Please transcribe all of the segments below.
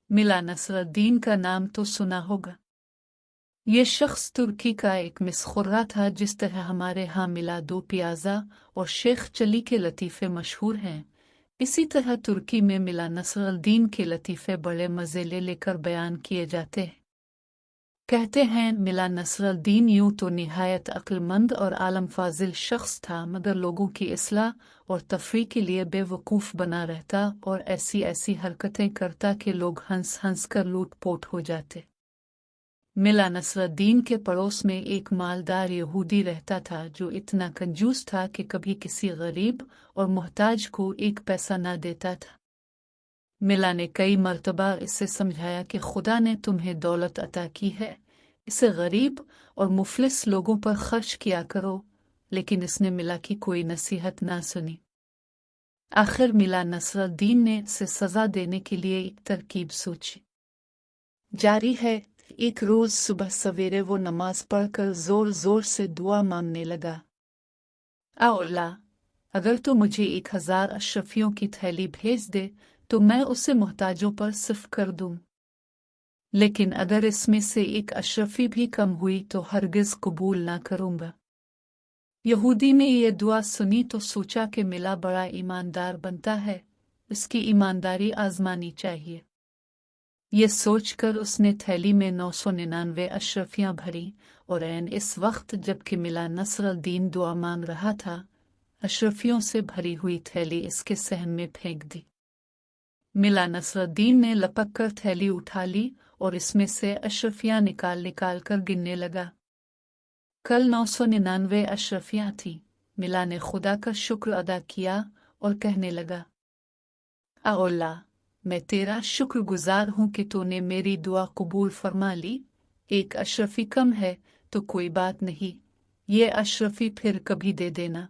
मिला नसरुद्दीन का नाम तो सुना होगा। ये शख्स तुर्की का एक मिसखुर्रा था। जिस तरह हमारे यहाँ मिला दो प्याज़ा और शेख चली के लतीफ़े मशहूर हैं, इसी तरह तुर्की में मिला नसरुद्दीन के लतीफ़े बड़े मज़े लेकर बयान किए जाते हैं। कहते हैं मिला नसरुद्दीन यूं तो निहायत अक्लमंद और आलम फाजिल शख्स था, मगर लोगों की इस्लाह और तफरीह के लिए बेवकूफ़ बना रहता और ऐसी ऐसी हरकतें करता कि लोग हंस हंस कर लूट पोट हो जाते। मिला नसरुद्दीन के पड़ोस में एक मालदार यहूदी रहता था, जो इतना कंजूस था कि कभी किसी गरीब और मोहताज को एक पैसा न देता था। मिला ने कई मर्तबा इसे समझाया कि खुदा ने तुम्हें दौलत अता की है, इसे गरीब और मुफलिस लोगों पर खर्च किया करो, लेकिन इसने मिला की कोई नसीहत ना सुनी। आखिर मिला नसरुद्दीन ने इसे सजा देने के लिए एक तरकीब सोची। जारी है, एक रोज सुबह सवेरे वो नमाज पढ़कर जोर जोर से दुआ मांगने लगा, अल्लाह, अगर तो मुझे 1000 अशरफियों की थैली भेज दे तो मैं उसे मोहताजों पर सिर्फ कर दूं, लेकिन अगर इसमें से एक अशरफी भी कम हुई तो हरगिज कबूल ना करूंगा। यहूदी ने यह दुआ सुनी तो सोचा कि मिला बड़ा ईमानदार बनता है, इसकी ईमानदारी आजमानी चाहिए। ये सोचकर उसने थैली में 999 अशरफियां भरी और ऐन इस वक्त जबकि मिला नसरुद्दीन दुआ मांग रहा था, अशरफियों से भरी हुई थैली इसके सहन में फेंक दी। मिला नसरुद्दीन ने लपक कर थैली उठा ली और इसमें से अशरफियां निकाल निकाल कर गिनने लगा। कल 999 अशरफियां थीं। मिला ने खुदा का शुक्र अदा किया और कहने लगा, अल्लाह, मैं तेरा शुक्रगुजार हूँ कि तूने मेरी दुआ कबूल फरमा ली। एक अशरफी कम है तो कोई बात नहीं, ये अशरफी फिर कभी दे देना।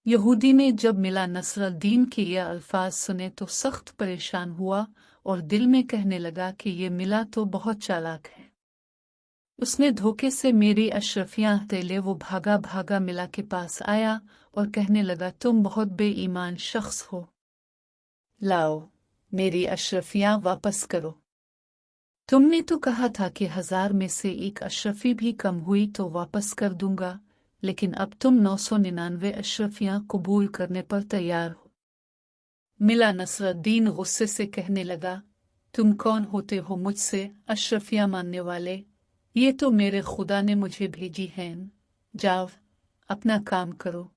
यहूदी ने जब मिला नसरुद्दीन के ये अल्फाज सुने तो सख्त परेशान हुआ और दिल में कहने लगा कि ये मिला तो बहुत चालाक है, उसने धोखे से मेरी अशरफियां ले। वो भागा भागा मिला के पास आया और कहने लगा, तुम बहुत बेईमान शख्स हो, लाओ मेरी अशरफियां वापस करो। तुमने तो कहा था कि 1000 में से एक अशरफी भी कम हुई तो वापस कर दूंगा, लेकिन अब तुम 999 अशरफियां कबूल करने पर तैयार हो। मिला नसरुद्दीन गुस्से से कहने लगा, तुम कौन होते हो मुझसे अशरफियां मानने वाले? ये तो मेरे खुदा ने मुझे भेजी हैं, जाओ अपना काम करो।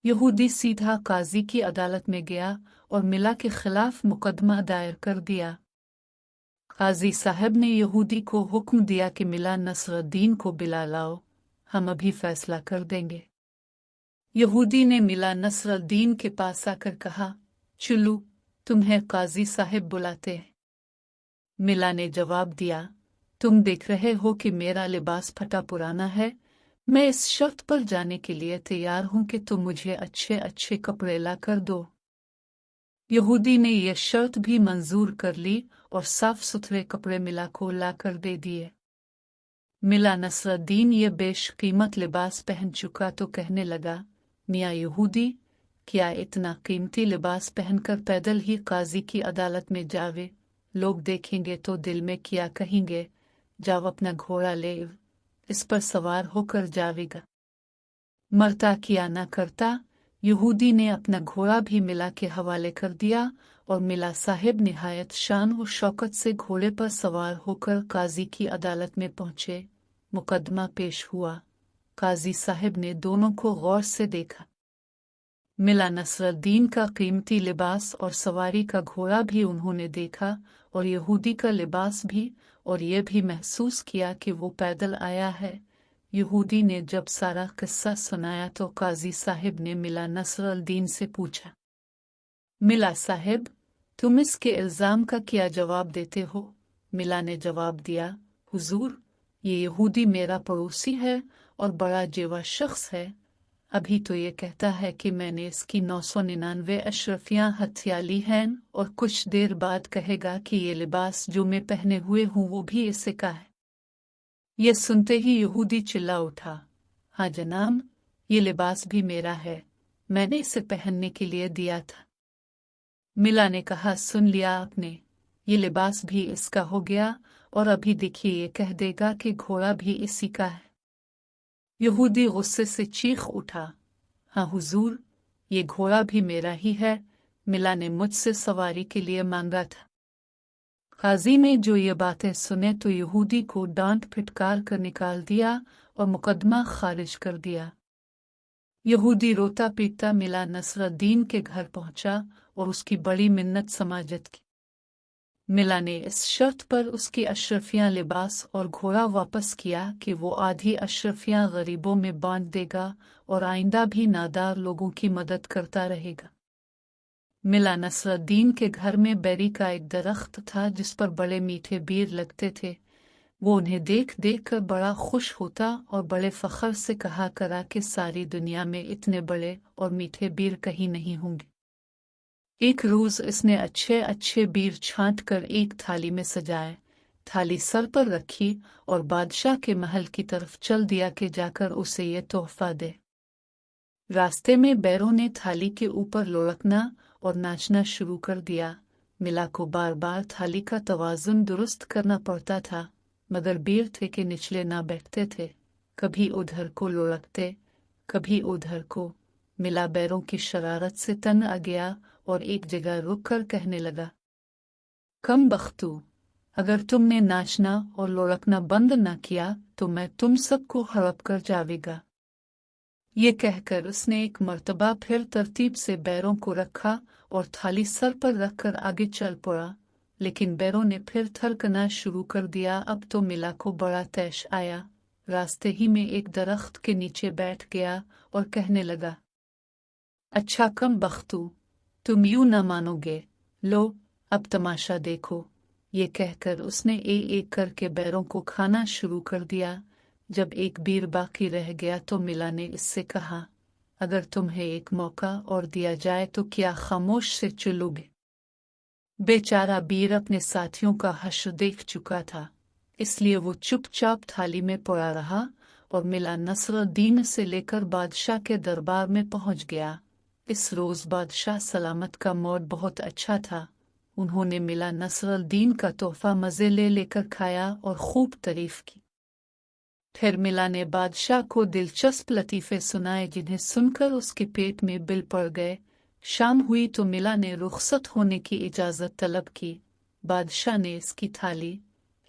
यहूदी सीधा काजी की अदालत में गया और मिला के खिलाफ मुकदमा दायर कर दिया। काजी साहब ने यहूदी को हुक्म दिया कि मिला नसरुद्दीन को बुला लाओ, हम अभी फैसला कर देंगे। यहूदी ने मिला नसरुद्दीन के पास आकर कहा, चलो तुम्हें काजी साहब बुलाते हैं। मिला ने जवाब दिया, तुम देख रहे हो कि मेरा लिबास फटा पुराना है, मैं इस शर्त पर जाने के लिए तैयार हूं कि तुम मुझे अच्छे अच्छे कपड़े ला कर दो। यहूदी ने यह शर्त भी मंजूर कर ली और साफ सुथरे कपड़े मिला को ला कर दे दिए। मिला नसरुद्दीन ये बेशकीमत लिबास पहन चुका तो कहने लगा, मियाँ यहूदी, क्या इतना कीमती लिबास पहनकर पैदल ही काजी की अदालत में जावे? लोग देखेंगे तो दिल में क्या कहेंगे? जाओ अपना घोड़ा ले, इस पर सवार होकर जावेगा। मरता किया ना करता। यहूदी ने अपना घोड़ा भी मिला के हवाले कर दिया और मिला साहिब निहायत शान व शौकत से घोड़े पर सवार होकर काजी की अदालत में पहुंचे। मुकदमा पेश हुआ। काजी साहिब ने दोनों को गौर से देखा। मिला नसरुद्दीन का कीमती लिबास और सवारी का घोड़ा भी उन्होंने देखा और यहूदी का लिबास भी, और ये भी महसूस किया कि वो पैदल आया है। यहूदी ने जब सारा किस्सा सुनाया तो काजी साहिब ने मिला नसरुद्दीन से पूछा, मिला साहिब, तुम इसके इल्ज़ाम का क्या जवाब देते हो? मिला ने जवाब दिया, हुजूर, ये यहूदी मेरा पड़ोसी है और बड़ा जेवा शख्स है। अभी तो ये कहता है कि मैंने इसकी 999 अशरफियां हथिया ली हैं और कुछ देर बाद कहेगा कि ये लिबास जो मैं पहने हुए हूँ वो भी इसे का है। ये सुनते ही यहूदी चिल्ला उठा, हाँ जनाब, ये लिबास भी मेरा है, मैंने इसे पहनने के लिए दिया था। मिला ने कहा, सुन लिया आपने, ये लिबास भी इसका हो गया, और अभी देखिए ये कह देगा कि घोड़ा भी इसी का है। यहूदी गुस्से से चीख उठा, हाँ हुजूर, ये घोड़ा भी मेरा ही है, मिला ने मुझसे सवारी के लिए मांगा था। काजी ने जो ये बातें सुने तो यहूदी को डांट फिटकार कर निकाल दिया और मुकदमा खारिज कर दिया। यहूदी रोता पीटता मिला नसरुद्दीन के घर पहुंचा और उसकी बड़ी मिन्नत समाजत की। मिला ने इस शर्त पर उसकी अशरफियां लिबास और घोड़ा वापस किया कि वो आधी अशरफियां गरीबों में बांट देगा और आइंदा भी नादार लोगों की मदद करता रहेगा। मिला नसरुद्दीन के घर में बेरी का एक दरख्त था जिस पर बड़े मीठे बीर लगते थे। वो उन्हें देख देख कर बड़ा खुश होता और बड़े फख्र से कहा करा कि सारी दुनिया में इतने बड़े और मीठे बीर कहीं नहीं होंगे। एक रोज इसने अच्छे अच्छे बीर छांट कर एक थाली में सजाए, थाली सर पर रखी और बादशाह के महल की तरफ चल दिया कि जाकर उसे ये तोहफा दे। रास्ते में बैरों ने थाली के ऊपर लुढ़कना और नाचना शुरू कर दिया। मिला को बार बार थाली का तवाजुन दुरुस्त करना पड़ता था, मगर बीर थे कि निचले ना बैठते थे, कभी उधर को लुढ़कते कभी उधर को। मिला बैरों की शरारत से तंग आ गया और एक जगह रुक कर कहने लगा, कम बख्तू, अगर तुमने नाचना और लुढ़कना बंद न किया तो मैं तुम सबको हड़प कर जावेगा। ये कहकर उसने एक मर्तबा फिर तरतीब से बैरों को रखा और थाली सर पर रखकर आगे चल पड़ा, लेकिन बैरों ने फिर थरकना शुरू कर दिया। अब तो मिला को बड़ा तैश आया, रास्ते ही में एक दरख्त के नीचे बैठ गया और कहने लगा, अच्छा कम बख्तू, तुम यूं न मानोगे, लो अब तमाशा देखो। ये कहकर उसने एक करके बैरों को खाना शुरू कर दिया। जब एक बीर बाकी रह गया तो मिला ने इससे कहा, अगर तुम्हें एक मौका और दिया जाए तो क्या खामोश से चलोगे? बेचारा बीर अपने साथियों का हश्र देख चुका था, इसलिए वो चुपचाप थाली में पड़ा रहा और मिला नसरुद्दीन से लेकर बादशाह के दरबार में पहुंच गया। इस रोज बादशाह सलामत का मूड बहुत अच्छा था। उन्होंने मिला नसरुद्दीन का तोहफा मजे ले लेकर खाया और खूब तारीफ की। फिर मिला ने बादशाह को दिलचस्प लतीफ़े सुनाए जिन्हें सुनकर उसके पेट में बिल पड़ गए। शाम हुई तो मिला ने रुखसत होने की इजाज़त तलब की। बादशाह ने इसकी थाली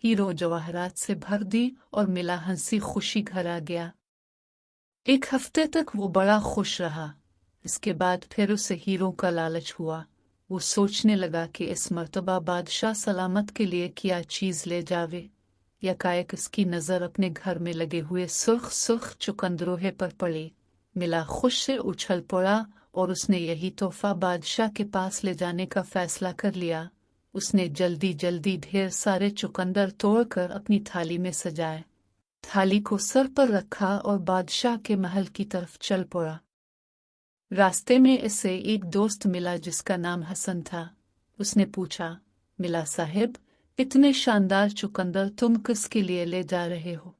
हीरो जवाहरात से भर दी और मिला हंसी खुशी घर आ गया। एक हफ्ते तक वो बड़ा खुश रहा। इसके बाद फिर उसे हीरो का लालच हुआ। वो सोचने लगा कि इस मर्तबा बादशाह सलामत के लिए क्या चीज़ ले जावे। यकायक इसकी नज़र अपने घर में लगे हुए सुर्ख सुर्ख चुकंदरोहे पर पड़ी। मिला खुश से उछल पड़ा और उसने यही तोहफा बादशाह के पास ले जाने का फैसला कर लिया। उसने जल्दी जल्दी ढेर सारे चुकंदर तोड़कर अपनी थाली में सजाए, थाली को सर पर रखा और बादशाह के महल की तरफ चल पड़ा। रास्ते में इसे एक दोस्त मिला जिसका नाम हसन था। उसने पूछा, मिला साहिब, इतने शानदार चुकंदर तुम किसके लिए ले जा रहे हो?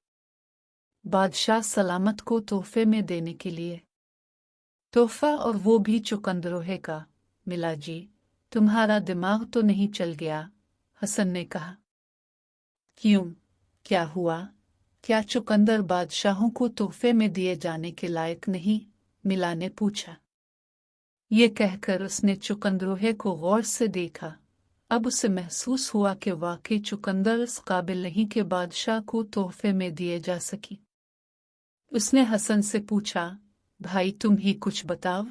बादशाह सलामत को तोहफे में देने के लिए। तोहफा और वो भी चुकंदरोहे का? मिला जी, तुम्हारा दिमाग तो नहीं चल गया? हसन ने कहा। क्यों, क्या हुआ? क्या चुकंदर बादशाहों को तोहफे में दिए जाने के लायक नहीं? मिला ने पूछा। ये कहकर उसने चुकंदरोहे को गौर से देखा। अब उसे महसूस हुआ कि वाकई चुकंदर इस काबिल नहीं कि बादशाह को तोहफे में दिए जा सकी। उसने हसन से पूछा, भाई तुम ही कुछ बताओ,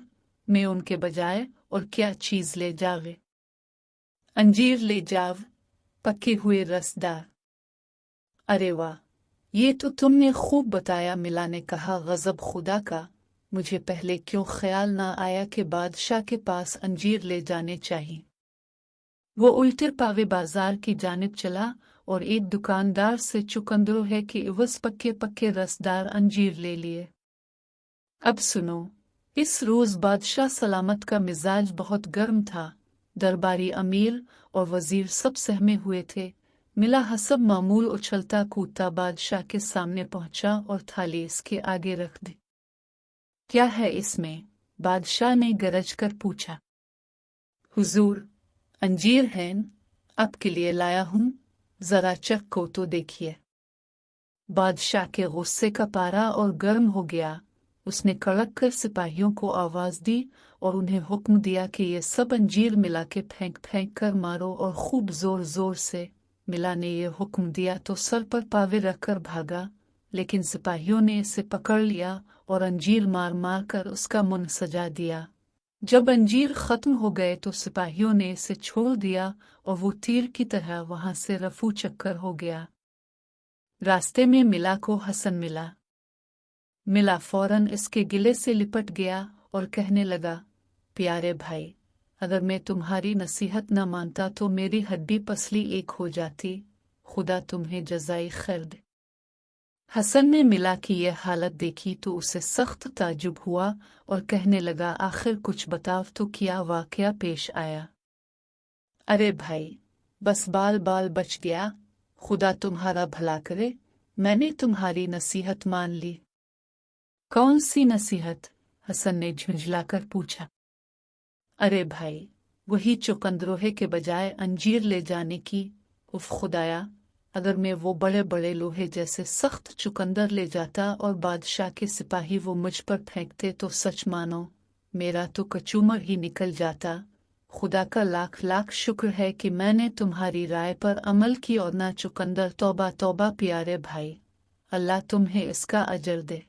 मैं उनके बजाय और क्या चीज ले जावे? अंजीर ले जाव, पके हुए रसदार। अरे वाह, ये तो तुमने खूब बताया, मिला ने कहा। गजब खुदा का, मुझे पहले क्यों ख्याल ना आया कि बादशाह के पास अंजीर ले जाने चाहिए। वो उल्टे पावे बाजार की जानिब चला और एक दुकानदार से चुकंदरोहे के इवज़ पक्के पक्के रसदार अंजीर ले लिए। अब सुनो, इस रोज बादशाह सलामत का मिजाज बहुत गर्म था। दरबारी अमीर और वजीर सब सहमे हुए थे। मिला हसब मामूल उछलता कूदता बादशाह के सामने पहुंचा और थाली इसके आगे रख दी। क्या है इसमें? बादशाह ने गरज कर पूछा। हुजूर, अंजीर हैं, आपके लिए लाया हूँ, जरा चख को तो देखिए। बादशाह के गुस्से का पारा और गर्म हो गया। उसने कड़क कर सिपाहियों को आवाज दी और उन्हें हुक्म दिया कि ये सब अंजीर मिला के फेंक फेंक कर मारो और खूब जोर जोर से। मिला ने ये हुक्म दिया तो सर पर पावे रखकर भागा, लेकिन सिपाहियों ने इसे पकड़ लिया और अंजीर मार मार कर उसका मुंह सजा दिया। जब अंजीर खत्म हो गए तो सिपाहियों ने इसे छोड़ दिया और वो तीर की तरह वहां से रफू चक्कर हो गया। रास्ते में मिला को हसन मिला। मिला फौरन इसके गिले से लिपट गया और कहने लगा, प्यारे भाई, अगर मैं तुम्हारी नसीहत न मानता तो मेरी हड्डी पसली एक हो जाती। खुदा तुम्हें जज़ाई खैर दे। हसन ने मिला की यह हालत देखी तो उसे सख्त ताज्जुब हुआ और कहने लगा, आखिर कुछ बताओ तो क्या वाकया पेश आया। अरे भाई, बस बाल बाल बच गया, खुदा तुम्हारा भला करे, मैंने तुम्हारी नसीहत मान ली। कौन सी नसीहत? हसन ने झुंझलाकर पूछा। अरे भाई, वही चुकंदरोहे के बजाय अंजीर ले जाने की। उफ खुदाया, अगर मैं वो बड़े बड़े लोहे जैसे सख्त चुकंदर ले जाता और बादशाह के सिपाही वो मुझ पर फेंकते तो सच मानो मेरा तो कचूमर ही निकल जाता। खुदा का लाख लाख शुक्र है कि मैंने तुम्हारी राय पर अमल की और ना चुकंदर। तौबा तौबा प्यारे भाई, अल्लाह तुम्हें इसका अजर दे।